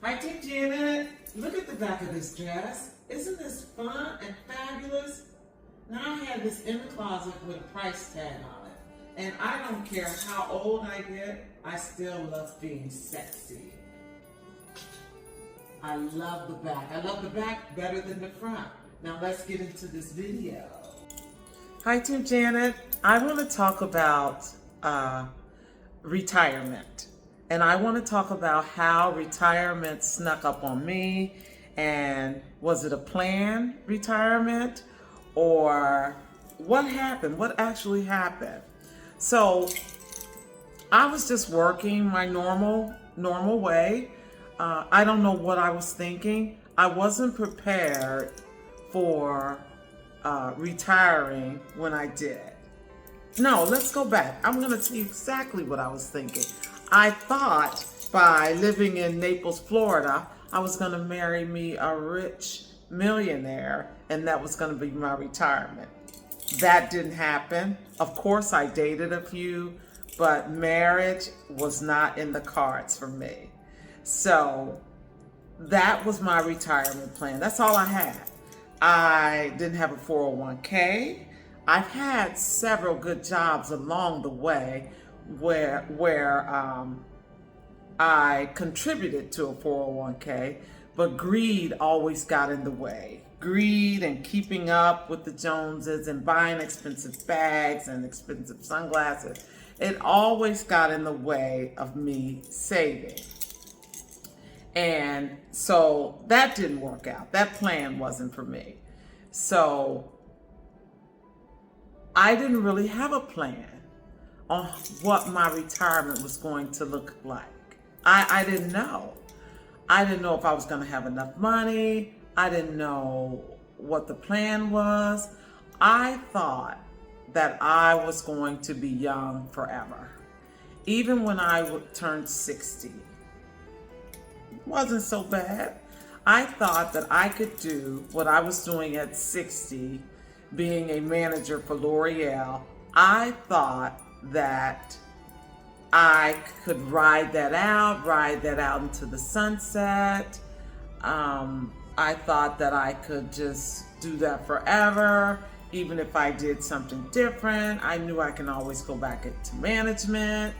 Hi, Team Janet. Look at the back of this dress. Isn't this fun and fabulous? Now I have this in the closet with a price tag on it. And I don't care how old I get, I still love being sexy. I love the back. I love the back better than the front. Now let's get into this video. Hi, Team Janet. I want to talk about retirement. And I want to talk about how retirement snuck up on me. And was it a planned retirement? Or what happened? What actually happened? So I was just working my normal way. I don't know what I was thinking. I wasn't prepared for retiring when I did. No, let's go back. I'm going to tell you exactly what I was thinking. I thought by living in Naples, Florida, I was going to marry me a rich millionaire, and that was going to be my retirement. That didn't happen. Of course, I dated a few, but marriage was not in the cards for me. So that was my retirement plan. That's all I had. I didn't have a 401k. I've had several good jobs along the way where I contributed to a 401k, but greed always got in the way. Greed and keeping up with the Joneses and buying expensive bags and expensive sunglasses, it always got in the way of me saving. And so that didn't work out. That plan wasn't for me. So I didn't really have a plan on what my retirement was going to look like. I didn't know. I didn't know if I was going to have enough money. I didn't know what the plan was. I thought that I was going to be young forever. Even when I turned 60. It wasn't so bad. I thought that I could do what I was doing at 60, being a manager for L'Oreal. I thought that I could ride that out into the sunset. I thought that I could just do that forever, even if I did something different. I knew I can always go back into management.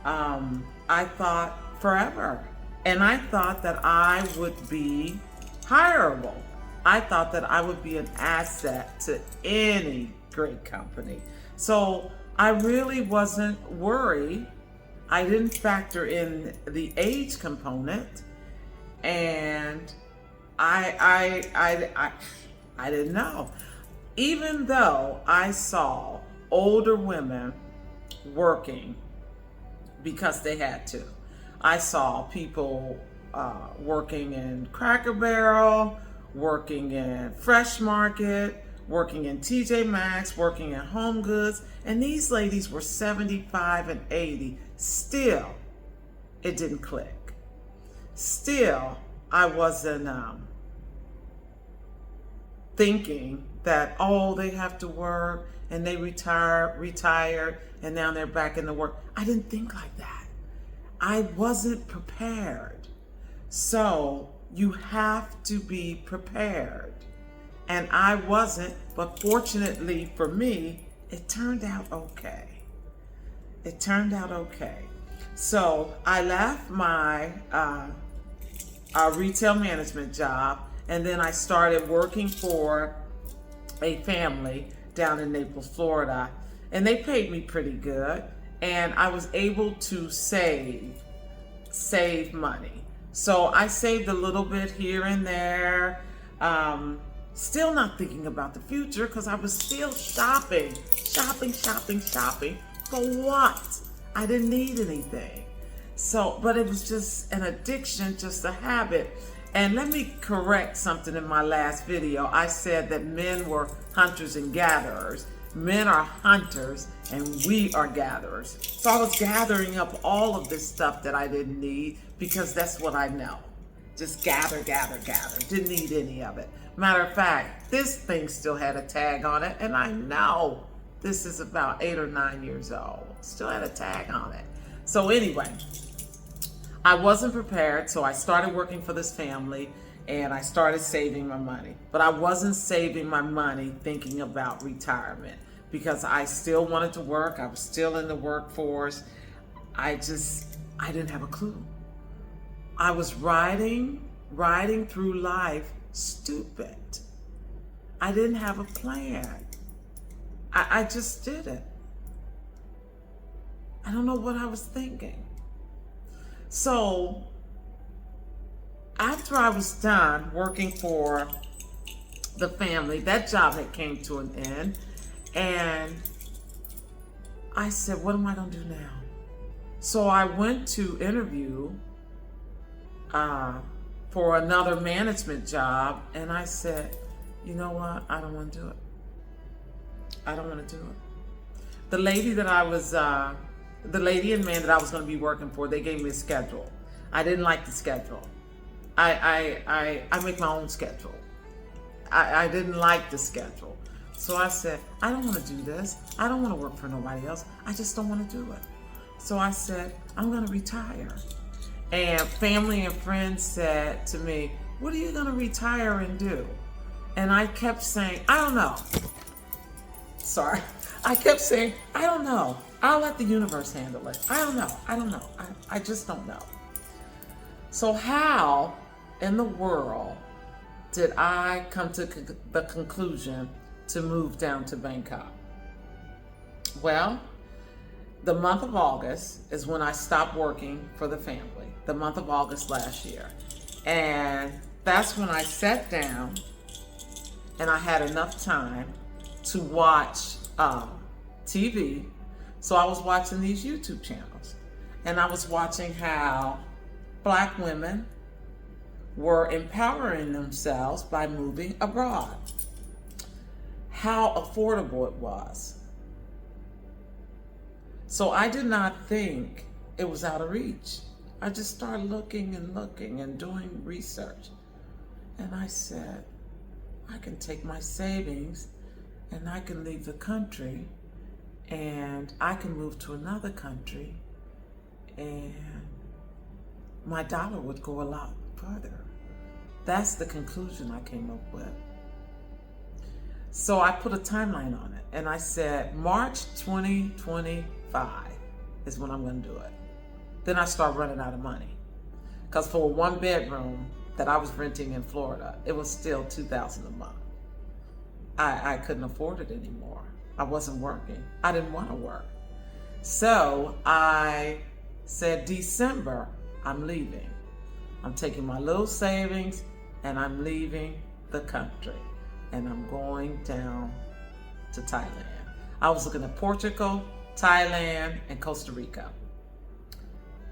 I thought forever. And I thought that I would be hireable. I thought that I would be an asset to any great company. So I really wasn't worried. I didn't factor in the age component, and I didn't know. Even though I saw older women working because they had to. I saw people working in Cracker Barrel, working in Fresh Market, working in TJ Maxx, working in Home Goods, and these ladies were 75 and 80. Still, it didn't click. Still, I wasn't thinking that, oh, they have to work and they retired, and now they're back in the work. I didn't think like that. I wasn't prepared. So you have to be prepared. And I wasn't, but fortunately for me, it turned out okay. It turned out okay. So I left my retail management job, and then I started working for a family down in Naples, Florida, and they paid me pretty good, and I was able to save money. So I saved a little bit here and there. Still not thinking about the future because I was still shopping. For what? I didn't need anything. So, but it was just an addiction, just a habit. And let me correct something in my last video. I said that men were hunters and gatherers. Men are hunters and we are gatherers. So I was gathering up all of this stuff that I didn't need because that's what I know. Just gather. Didn't need any of it. Matter of fact, this thing still had a tag on it, and I know this is about 8 or 9 years old. Still had a tag on it. So anyway, I wasn't prepared, so I started working for this family and I started saving my money. But I wasn't saving my money thinking about retirement because I still wanted to work. I was still in the workforce. I didn't have a clue. I was riding through life stupid. I didn't have a plan. I just did it. I don't know what I was thinking. So after I was done working for the family, that job had came to an end, and I said, what am I going to do now? So I went to interview for another management job, and I said, you know what? I don't want to do it. I don't want to do it. The lady and man that I was going to be working for, they gave me a schedule. I didn't like the schedule. I make my own schedule. I didn't like the schedule. So I said, I don't want to do this. I don't want to work for nobody else. I just don't want to do it. So I said, I'm going to retire. And family and friends said to me, what are you going to retire and do? And I kept saying, I don't know. Sorry. I kept saying, I don't know. I'll let the universe handle it. I don't know. I don't know. I just don't know. So how in the world did I come to the conclusion to move down to Bangkok? Well, the month of August is when I stopped working for the family, the month of August last year. And that's when I sat down and I had enough time to watch TV. So I was watching these YouTube channels, and I was watching how Black women were empowering themselves by moving abroad, how affordable it was. So I did not think it was out of reach. I just started looking and doing research. And I said, I can take my savings and I can leave the country and I can move to another country and my dollar would go a lot further. That's the conclusion I came up with. So I put a timeline on it and I said March 2025 is when I'm going to do it. Then I start running out of money because for a one bedroom that I was renting in Florida, it was still $2,000 a month. I couldn't afford it anymore. I wasn't working. I didn't want to work. So I said, December, I'm leaving. I'm taking my little savings and I'm leaving the country. And I'm going down to Thailand. I was looking at Portugal, Thailand, and Costa Rica.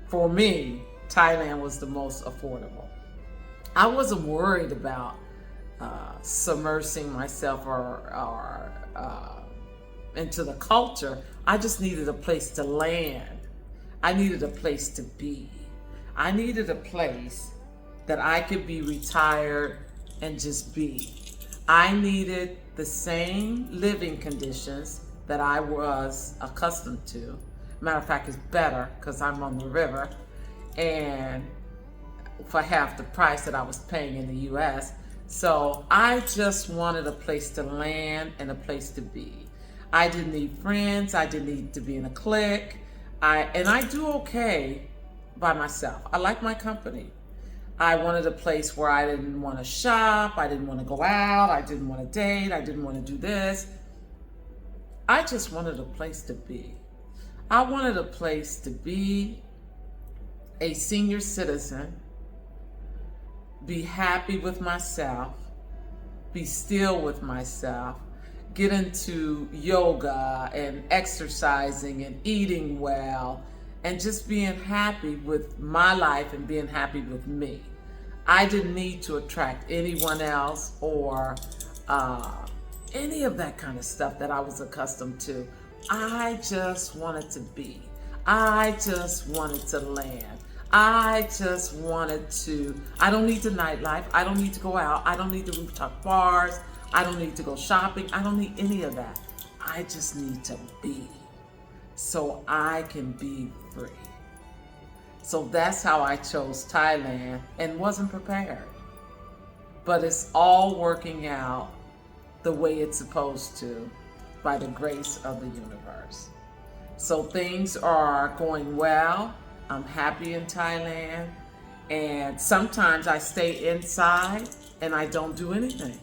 For me, Thailand was the most affordable. I wasn't worried about submersing myself or into the culture. I just needed a place to land. I needed a place to be. I needed a place that I could be retired and just be. I needed the same living conditions that I was accustomed to. Matter of fact, it's better because I'm on the river and for half the price that I was paying in the US. So I just wanted a place to land and a place to be. I didn't need friends. I didn't need to be in a clique. I do okay by myself. I like my company. I wanted a place where I didn't want to shop. I didn't want to go out. I didn't want to date. I didn't want to do this. I just wanted a place to be. I wanted a place to be a senior citizen, be happy with myself, be still with myself, get into yoga and exercising and eating well and just being happy with my life and being happy with me. I didn't need to attract anyone else or any of that kind of stuff that I was accustomed to. I just wanted to be. I just wanted to land. I just wanted to, I don't need the nightlife. I don't need to go out. I don't need the rooftop bars. I don't need to go shopping. I don't need any of that. I just need to be so I can be free. So that's how I chose Thailand and wasn't prepared. But it's all working out the way it's supposed to by the grace of the universe. So things are going well. I'm happy in Thailand. And sometimes I stay inside and I don't do anything.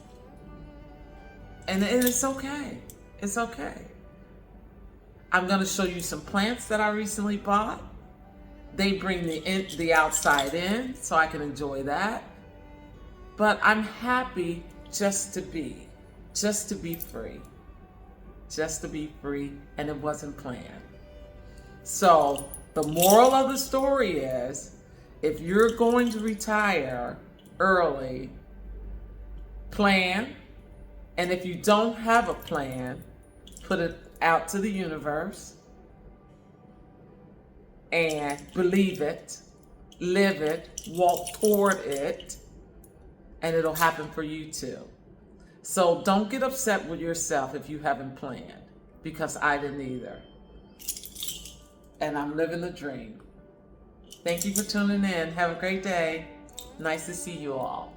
And it's okay. It's okay. I'm going to show you some plants that I recently bought. They bring the outside in, so I can enjoy that. But I'm happy just to be free. Just to be free, and it wasn't planned. So the moral of the story is, if you're going to retire early, plan. And if you don't have a plan, put it out to the universe and believe it, live it, walk toward it, and it'll happen for you too. So don't get upset with yourself if you haven't planned, because I didn't either. And I'm living the dream. Thank you for tuning in. Have a great day. Nice to see you all.